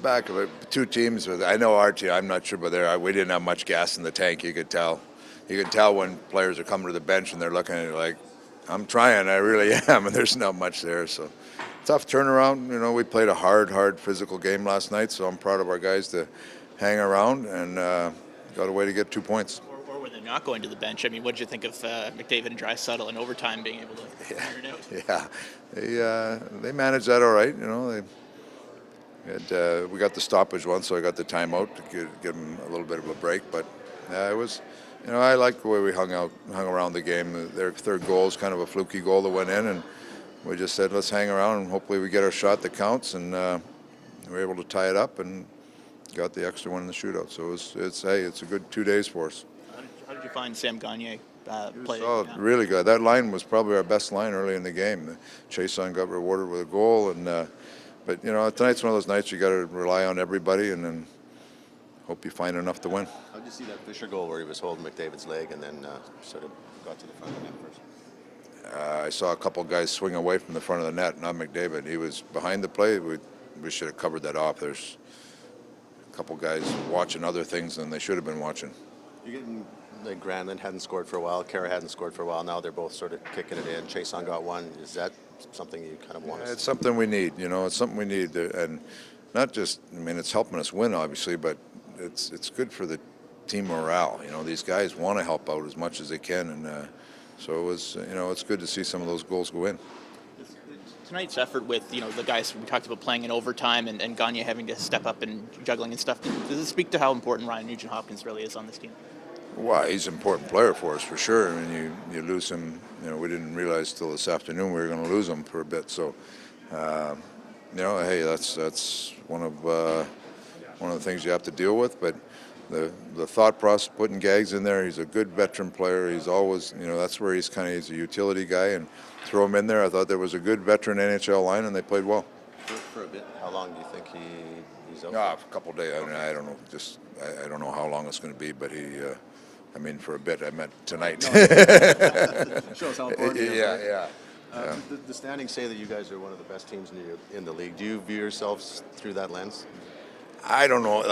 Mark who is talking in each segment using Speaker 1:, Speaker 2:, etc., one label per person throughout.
Speaker 1: Back of it, two teams. I know our team. I'm not sure, but we didn't have much gas in the tank. You could tell. You can tell when players are coming to the bench and they're looking at it like, "I'm trying. I really am," and there's not much there. So tough turnaround. We played a hard physical game last night. So I'm proud of our guys to hang around and got a way to get 2 points.
Speaker 2: Or were they not going to the bench? I mean, what did you think of McDavid and Draisaitl in overtime being able to figure it out?
Speaker 1: Yeah, they managed that all right. We got the stoppage once, so I got the timeout to give them a little bit of a break. But it was, I like the way we hung around the game. Their third goal is kind of a fluky goal that went in, and we just said let's hang around and hopefully we get our shot that counts, and we were able to tie it up and got the extra one in the shootout. So it's a good 2 days for us.
Speaker 2: How did you find Sam Gagner play?
Speaker 1: Oh, really good. That line was probably our best line early in the game. Chason got rewarded with a goal, and. But tonight's one of those nights you got to rely on everybody, and then hope you find enough to win.
Speaker 3: How did you see that Fisher goal where he was holding McDavid's leg and then sort of got to the front of the net first?
Speaker 1: I saw a couple guys swing away from the front of the net, not McDavid. He was behind the play. We should have covered that off. There's a couple guys watching other things than they should have been watching.
Speaker 3: You're getting like Granlund hadn't scored for a while, Kara hadn't scored for a while. Now they're both sort of kicking it in. Chason got one. Is that something you kind of want to see?
Speaker 1: It's something we need. It's something we need, and not just. I mean, it's helping us win, obviously, but it's good for the team morale. These guys want to help out as much as they can, and so it was. It's good to see some of those goals go in.
Speaker 2: Tonight's effort with the guys we talked about playing in overtime and Gagner having to step up and juggling and stuff. Does it speak to how important Ryan Nugent-Hopkins really is on this team?
Speaker 1: Well, he's an important player for us for sure. I mean, you lose him. We didn't realize till this afternoon we were going to lose him for a bit. So, hey, that's one of the things you have to deal with. But the thought process, putting Gags in there, he's a good veteran player. He's always, that's where he's a utility guy, and throw him in there. I thought there was a good veteran NHL line, and they played well.
Speaker 3: For a bit, how long do you think he's out?
Speaker 1: A couple of days. I don't know. I don't know how long it's going to be, but he. For a bit, I meant tonight.
Speaker 3: Shows how important he is.
Speaker 1: Yeah.
Speaker 3: The standings say that you guys are one of the best teams in the league. Do you view yourselves through that lens?
Speaker 1: I don't know.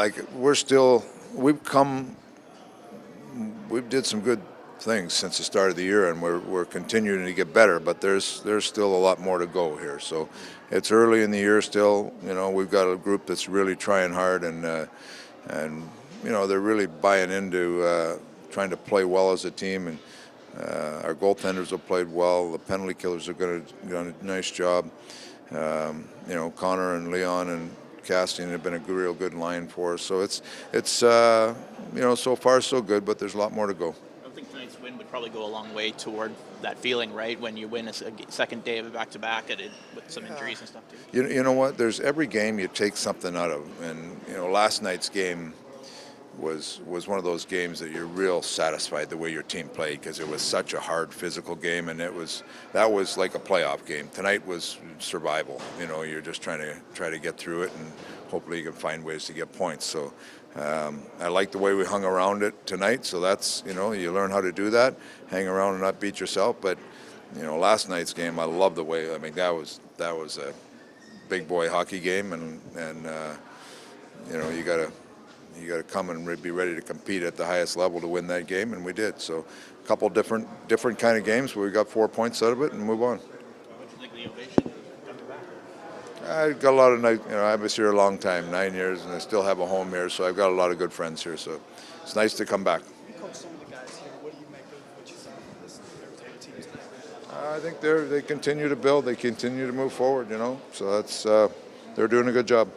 Speaker 1: We did some good things since the start of the year, and we're continuing to get better. But there's still a lot more to go here. So it's early in the year still. We've got a group that's really trying hard, and they're really buying into trying to play well as a team. And our goaltenders have played well. The penalty killers have done a nice job. Connor and Leon and Casting have been a real good line for us. So it's so far so good, but there's a lot more to go.
Speaker 2: I think tonight's win would probably go a long way toward that feeling, right? When you win a second day of a back-to-back with some injuries and stuff too.
Speaker 1: You know what? There's every game you take something out of, and last night's game was one of those games that you're real satisfied the way your team played, because it was such a hard physical game, and that was like a playoff game. Tonight was survival. You're just trying to get through it, and hopefully you can find ways to get points. So I like the way we hung around it tonight. So that's you learn how to do that, hang around and not beat yourself. But last night's game, I love the way. That was a big boy hockey game, and you got to come and be ready to compete at the highest level to win that game, and we did. So a couple different kind of games where we got 4 points out of it and move on.
Speaker 2: What do you think of the ovation?
Speaker 1: I got a lot of nice. I was here a long time, 9 years, and I still have a home here. So I've got a lot of good friends here. So it's nice to come back.
Speaker 4: You coach some of the guys here. What do you make of what you saw from their teams tonight?
Speaker 1: I think they continue to build. They continue to move forward. So that's they're doing a good job.